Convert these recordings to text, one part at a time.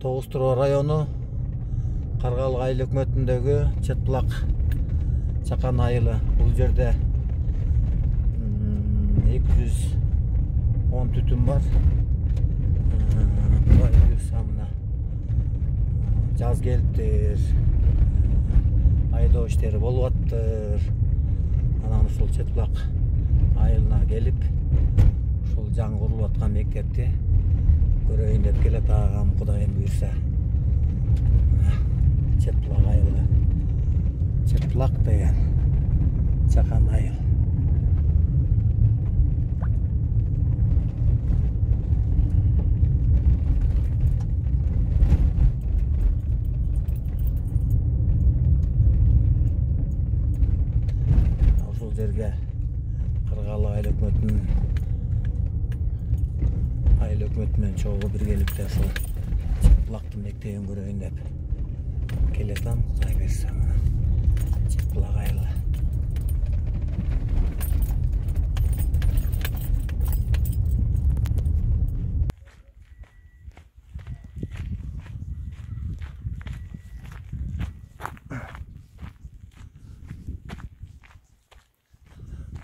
Тоғыз Тургай району Каргалы айыл өкмөтүндөгү Четбулак чакан айылы. Бул жерде 210 түтүн бар. Жаз келиптир, айдоо иштери болуп аттыр. Анан ушул Четбулак айылына келип, ушул жаңы курулуп аткан мектепти көрөйүн деп келатам, Кудайым буйрса. Четбулак айылы, Четбулак деген чакан айыл. Ушул жерге Каргалы айыл өкмөтүнөн чогуу биргеликте ушул Четбулактын мектебин көрөйүн деп келетам, Кудай берсе. Четбулак айылы.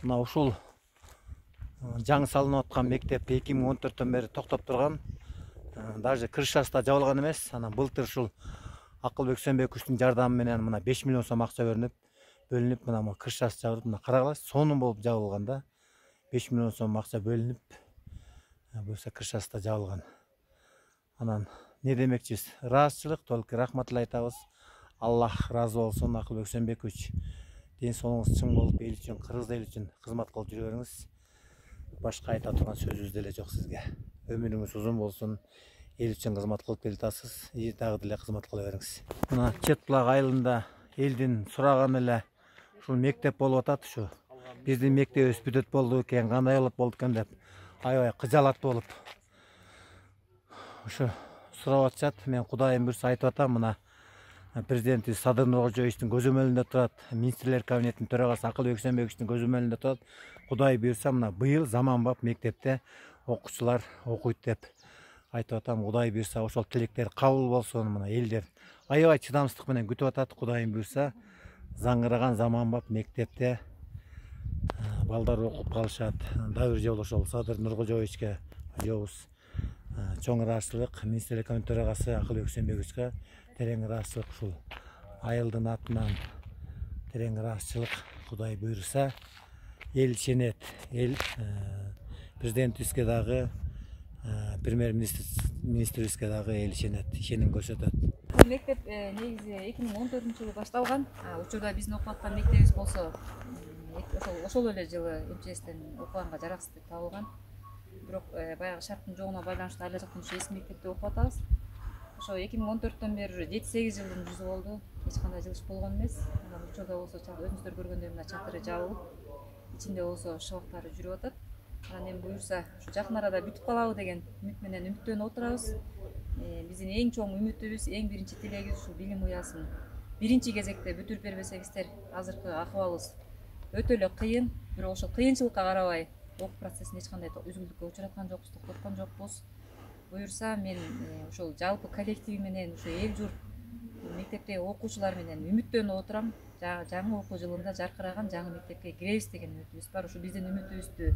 Мына ушул жаңы салынып аткан мектеп 2014-төн бери токтоп турган. Даже крышасы да жабылган эмес. Анан былтыр ушул Акылбек Үсөнбековичтин жардамы менен мына 5 миллион сом акча бөлүнүп, мына крышасы жабылып, мына карагылачы, сонун болуп жабылган да. 5 миллион сом акча бөлүнүп, буюрса крышасы да жабылган. Анан не демекчибиз? Ыраазычылык, толук рахмат айтабыз. Аллах разы болсун, Акылбек Үсөнбекович. Ден соолугуңуз чың болуп, эл үчүн, кыргыз эл үчүн кызмат кылып жүрө бериңиз. Башка айта турган сөзүбүз деле жок сизге. Өмүрүңүз узун болсун. Эл үчүн кызмат кылып келатасыз. Дагы деле кызмат кыла бериңиз. Мына Четбулак айылында элдин сураганы эле ушул мектеп болуп атат. Ушу биздин мектебибиз бүтөт болду экен, кандай болду экен деп аябай кыжалат болуп ушу сурап атышат. Мен Кудайым буйрса айтып атам, мына президентибиз Садыр Нуркожоевичтин көзөмөлүндө турат, министрлер кабинетинин төрагасы Акылбек Үсөнбековичтин көзөмөлүндө турат. Кудай буйрса мына быйыл заманбап мектепте окуучулар окуйт деп айтып атам. Кудай буйрса ошол тилектер кабыл болсун. Мына элдер аябай чыдамсыздык менен күтүп атат. Кудайым буйрса заңыраган заманбап мектепте балдар окуп калышат. Дагы бир жолу ошол Садыр Нуркожоевичке жобуз чоң ыраазычылык, министрлер кабинетинин төрагасы Акылбек Үсөнбековичке терең ыраазычылык, ушул айылдын атынан терең ыраазычылык. Кудай буйрса эл ишенет, эл президентибизге дагы, премьер-министрибизге дагы эл ишенет, ишеним көрсөтөт. Бул мектеп негизи 2014-жылы башталган. Учурда биздин окуп аткан мектебибиз болсо ошол эле жылы МЧСтен окуганга жараксыз деп табылган. Бирок баягы шарттын жогуна байланыштуу ала жактан ушу эски мектепте окуп атабыз. Ошо 2014-төн бери 7-8 жылдын жүзү болду. Эч кандай жылыш болгон эмес. Анан учурда болсо өзүңүздөр көргөндөй мына чатыры жабылып, ичинде болсо шыбактары жүрүп атат. Анан эми буюрса ушу жакын арада бүтүп калабы деген үмүт менен үмүттөнүп отурабыз. Биздин эң чоң үмүтүбүз, эң биринчи тилегибиз ушул билим уясын биринчи кезекте бүтүрүп бербесеңиздер. Азыркы акыбалыбыз өтө эле кыйын, бирок ошол кыйынчылыкка карабай окуу процессин эч кандай үзүлдүккө учураткан жокпуз, токтоткон жокпуз. Буюрса мен ошол жалпы коллективи менен ушу эл журт мектептеги окуучулар менен үмүттөнүп отурам. Жаңы окуу жылында жаркыраган жаңы мектепке киребиз деген үмүтүбүз бар. Ушу биздин үмүтүбүздү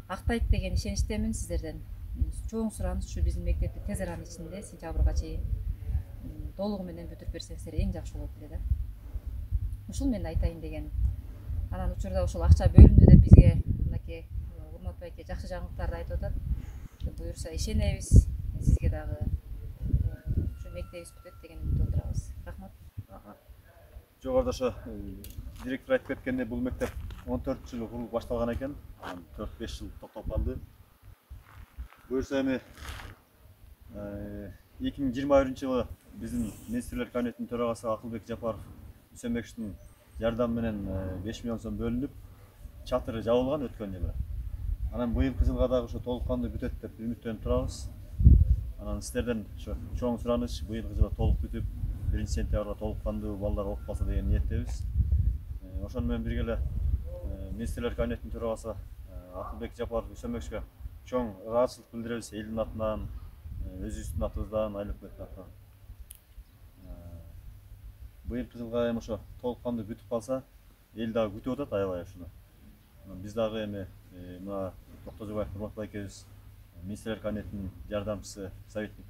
актайт деген ишеничтемин. Сиздерден чоң сураныс ушу биздин мектепти тез аранын ичинде сентябрга чейин толугу менен бүтүрүп берсеңиздер эң жакшы болот эле да. Ушул мен айтайын деген. Анан учурда ушул акча бөлүндү деп бизге мынакей Урмат байке жакшы жаңылыктарды айтып атат. Буюрса ишенебиз, сизге дагы ушу мектебибиз бүтөт деген үмүттө отурабыз. Рахмат. Жогоруда ошо директор айтып кеткендей, бул мектеп 14-жылы курулуп башталган экен. 4-5 жыл токтоп калды. Буюрса эми 2021-жылы биздин министрлер кабинетинин төрагасы Акылбек Жапаров Үсөнбековичтин жардамы менен 5 миллион сом бөлүнүп, чатыры жабылган өткөн жылы. Анан быйылкы жылга дагы ошо толук кандуу бүтөт деп үмүттөнүп турабыз. Анан сиздерден ошо чоң сураныч быйылкы жылы толук бүтүп, 1-сентябрга толук кандуу балдар окуп калса деген ниеттебиз. Ошону менен бирге эле министрлер кабинетинин төрагасы Акылбек Жапаров Үсөнбековичке чоң ыраазычылык билдиребиз элдин атынан, өзүбүздүн атыбыздан Айлыкбектин атынан. Быйыл кызылга эми ошо толук кандуу бүтүп калса, эл дагы күтүп атат аябай ушуну. Биз дагы эми мына Токтожобаев Нурмат байкебиз министрлер кабинетинин жардамчысы, советник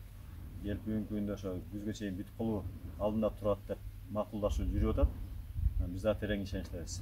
келип бүгүнкү күндө ошо күзгө чейин бүтүп калуу алдында турат деп макулдашуу жүрүп атат. Биз дагы терең ишеничтебиз.